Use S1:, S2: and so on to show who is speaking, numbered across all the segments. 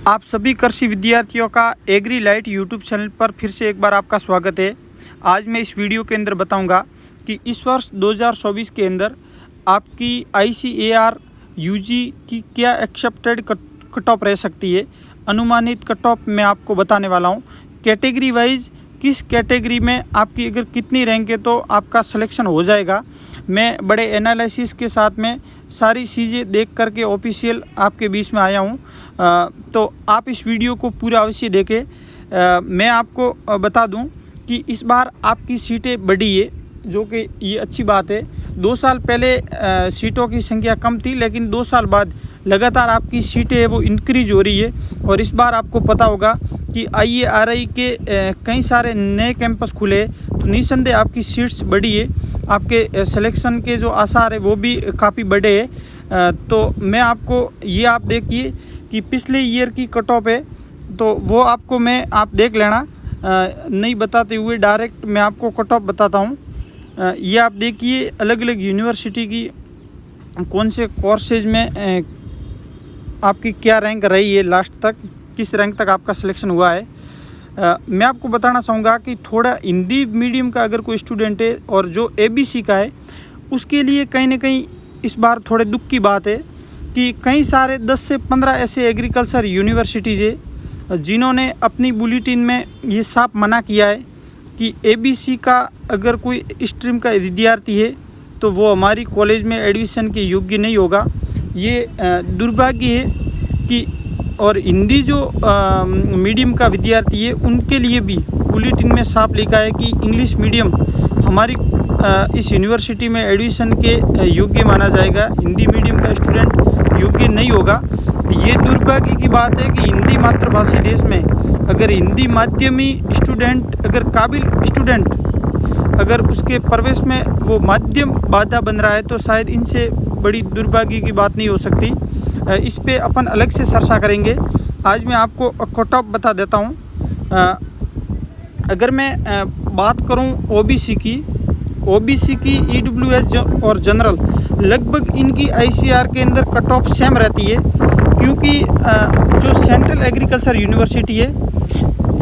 S1: आप सभी कृषि विद्यार्थियों का एग्री लाइट यूट्यूब चैनल पर फिर से एक बार आपका स्वागत है। आज मैं इस वीडियो के अंदर बताऊंगा कि इस वर्ष 2024 के अंदर आपकी ICAR UG की क्या एक्सेप्टेड कट ऑफ रह सकती है। अनुमानित कट ऑफ मैं आपको बताने वाला हूं। कैटेगरी वाइज किस कैटेगरी में आपकी अगर कितनी रैंक है तो आपका सिलेक्शन हो जाएगा। मैं बड़े एनालिसिस के साथ में सारी चीज़ें देख करके ऑफिशियल आपके बीच में आया हूँ। तो आप इस वीडियो को पूरा अवश्य देखें। मैं आपको बता दूं कि इस बार आपकी सीटें बढ़ी है, जो कि ये अच्छी बात है। 2 साल पहले सीटों की संख्या कम थी, लेकिन 2 साल बाद लगातार आपकी सीटें वो इंक्रीज हो रही है। और इस बार आपको पता होगा कि IARI के कई सारे नए कैंपस खुले, तो निस्संदेह आपकी सीट्स बढ़ी है। आपके सिलेक्शन के जो आसार है वो भी काफ़ी बड़े हैं। तो मैं आपको ये आप देखिए कि पिछले ईयर की कट ऑफ है, तो वो आपको आप देख लेना। नहीं बताते हुए डायरेक्ट मैं आपको कट ऑफ बताता हूँ। ये आप देखिए अलग अलग यूनिवर्सिटी की कौन से कोर्सेज में आपकी क्या रैंक रही है, लास्ट तक किस रैंक तक आपका सिलेक्शन हुआ है। मैं आपको बताना चाहूँगा कि थोड़ा हिंदी मीडियम का अगर कोई स्टूडेंट है और जो ABC का है, उसके लिए कहीं ना कहीं इस बार थोड़े दुख की बात है कि कई सारे 10 से 15 ऐसे एग्रीकल्चर यूनिवर्सिटीज़ है जिन्होंने अपनी बुलेटिन में ये साफ मना किया है कि ABC का अगर कोई स्ट्रीम का विद्यार्थी है तो वो हमारी कॉलेज में एडमिशन के योग्य नहीं होगा। ये दुर्भाग्य है कि और हिंदी जो मीडियम का विद्यार्थी है उनके लिए भी बुलेटिन में साफ लिखा है कि इंग्लिश मीडियम हमारी इस यूनिवर्सिटी में एडमिशन के योग्य माना जाएगा, हिंदी मीडियम का स्टूडेंट योग्य नहीं होगा। ये दुर्भाग्य की बात है कि हिंदी मातृभाषी देश में अगर हिंदी माध्यमी स्टूडेंट अगर काबिल स्टूडेंट अगर उसके प्रवेश में वो माध्यम बाधा बन रहा है, तो शायद इनसे बड़ी दुर्भाग्य की बात नहीं हो सकती। इस पे अपन अलग से चर्चा करेंगे। आज मैं आपको कट ऑफ बता देता हूँ। अगर मैं बात करूँ OBC की EWS और जनरल, लगभग इनकी ICAR के अंदर कट ऑफ सेम रहती है, क्योंकि जो सेंट्रल एग्रीकल्चर यूनिवर्सिटी है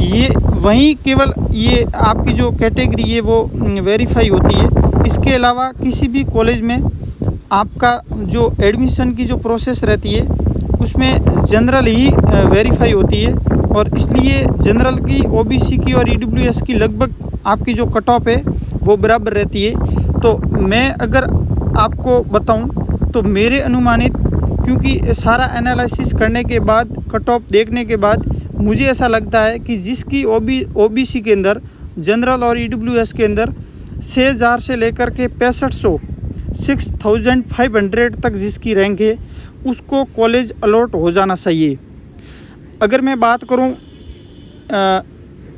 S1: ये वहीं केवल ये आपकी जो कैटेगरी है वो वेरीफाई होती है। इसके अलावा किसी भी कॉलेज में आपका जो एडमिशन की जो प्रोसेस रहती है उसमें जनरल ही वेरीफाई होती है, और इसलिए जनरल की, OBC की और EWS की लगभग आपकी जो कट ऑफ है वो बराबर रहती है। तो मैं अगर आपको बताऊं तो मेरे अनुमानित, क्योंकि सारा एनालिसिस करने के बाद कट ऑफ देखने के बाद मुझे ऐसा लगता है कि जिसकी OBC के अंदर, जनरल और EWS के अंदर 6000 से लेकर के 6500 6500 तक जिसकी रैंक है उसको कॉलेज अलॉट हो जाना चाहिए। अगर मैं बात करूं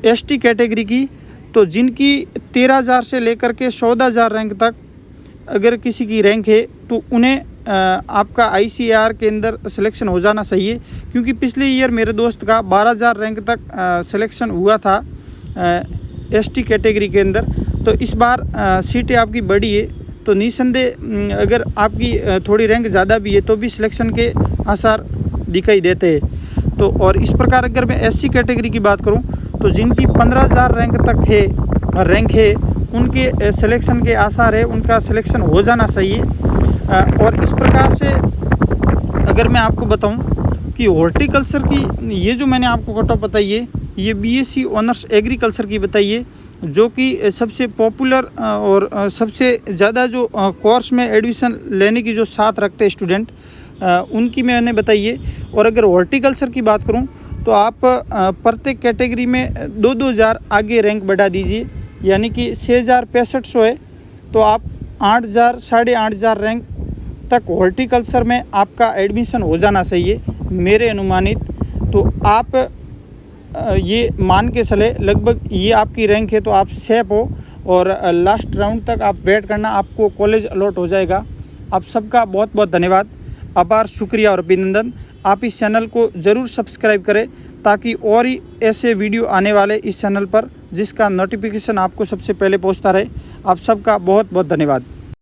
S1: ST कैटेगरी की, तो जिनकी 13000 से लेकर के 14000 रैंक तक अगर किसी की रैंक है तो उन्हें आपका ICAR के अंदर सिलेक्शन हो जाना चाहिए, क्योंकि पिछले ईयर मेरे दोस्त का 12000 रैंक तक सिलेक्शन हुआ था ST कैटेगरी के अंदर। तो इस बार सीटें आपकी बढ़ी है, तो निस्संदेह अगर आपकी थोड़ी रैंक ज़्यादा भी है तो भी सिलेक्शन के आसार दिखाई देते हैं। तो और इस प्रकार अगर मैं SC कैटेगरी की बात करूं तो जिनकी 15000 रैंक तक है उनके सिलेक्शन के आसार है, उनका सिलेक्शन हो जाना चाहिए। और इस प्रकार से अगर मैं आपको बताऊं कि हॉर्टिकल्चर की ये जो मैंने आपको कट ऑफ बताई है, ये BSc ऑनर्स एग्रीकल्चर की बताई है, जो कि सबसे पॉपुलर और सबसे ज़्यादा जो कोर्स में एडमिशन लेने की जो साथ रखते हैं स्टूडेंट, उनकी मैंने बताई है। और अगर हॉर्टिकल्चर की बात करूं तो आप प्रत्येक कैटेगरी में 2-2000 आगे रैंक बढ़ा दीजिए, यानी कि 6500 है तो आप 8000 8500 रैंक तक हॉर्टिकल्चर में आपका एडमिशन हो जाना चाहिए मेरे अनुमानित। तो आप ये मान के चले लगभग ये आपकी रैंक है तो आप सेफ हो, और लास्ट राउंड तक आप वेट करना, आपको कॉलेज अलॉट हो जाएगा। आप सबका बहुत बहुत धन्यवाद, आभार, शुक्रिया और अभिनंदन। आप इस चैनल को ज़रूर सब्सक्राइब करें ताकि और ही ऐसे वीडियो आने वाले इस चैनल पर जिसका नोटिफिकेशन आपको सबसे पहले पहुंचता रहे। आप सबका बहुत बहुत धन्यवाद।